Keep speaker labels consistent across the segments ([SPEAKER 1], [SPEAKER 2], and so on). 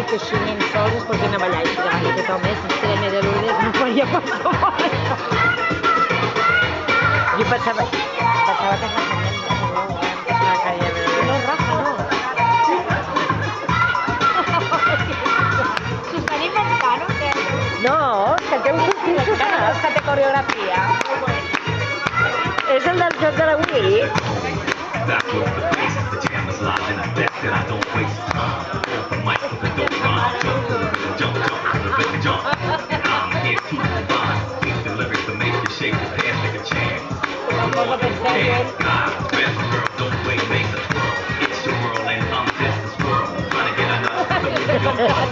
[SPEAKER 1] Que si anem sols es posin a ballar i si davant de tothom és l'extrema de l'Urdes no faria qualsevol. Jo pensava que la calle no, Rafa, no.
[SPEAKER 2] S'ho estan inventant o què?
[SPEAKER 1] No, que té un concurs
[SPEAKER 2] que té coreografia.
[SPEAKER 1] és el del joc de la Wii.
[SPEAKER 3] Back with the bass, the jam is live and I bet that I don't waste time. The mic with the dope rhyme, jump to the rhythm, jump to the rhythm, jump. And I'm here to combine these lyrics to make you shake your pants like a chance. Dance, God, best girl, don't wait, make the twirl. It's your world and I'm just this world. Trying to get enough to move your butt.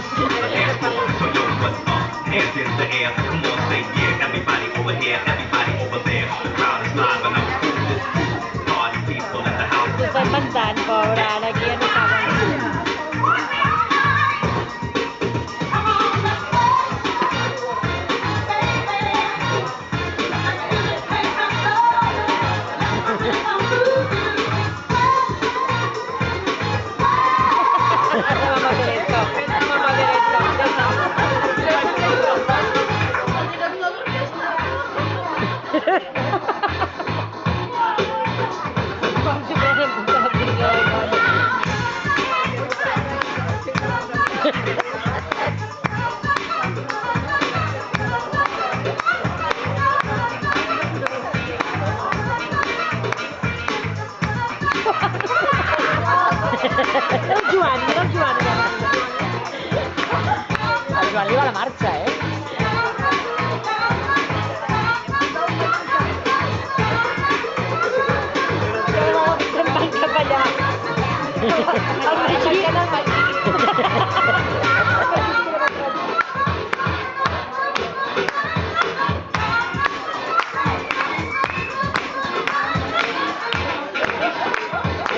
[SPEAKER 3] So yo, what's up? Hands in the air, come on, say yeah. Everybody over here, everybody over there. The crowd is live and I'm cool, it's cool. Party people in the house.
[SPEAKER 1] S'ho està inventant, pobra, ara aquí ja no saben. El Joan li va la marxa, Se'n van cap allà. El Magí.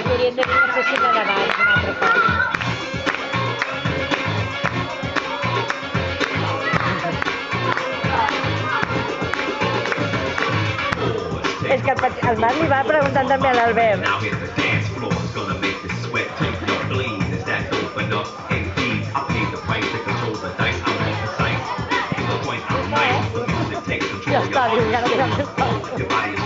[SPEAKER 1] Haurien de fer una oficina de balls un altre cop. És que el Marc li va preguntant també a l'Albert.
[SPEAKER 3] Now hit the dance floor, it's gonna make you sweat till you bleed. Is that dope enough? Indeed, I paid the price to control the dice. I'm more precise. To the point, I'm nice. The music takes control.
[SPEAKER 1] Ja està, diu, ja no té
[SPEAKER 3] Your body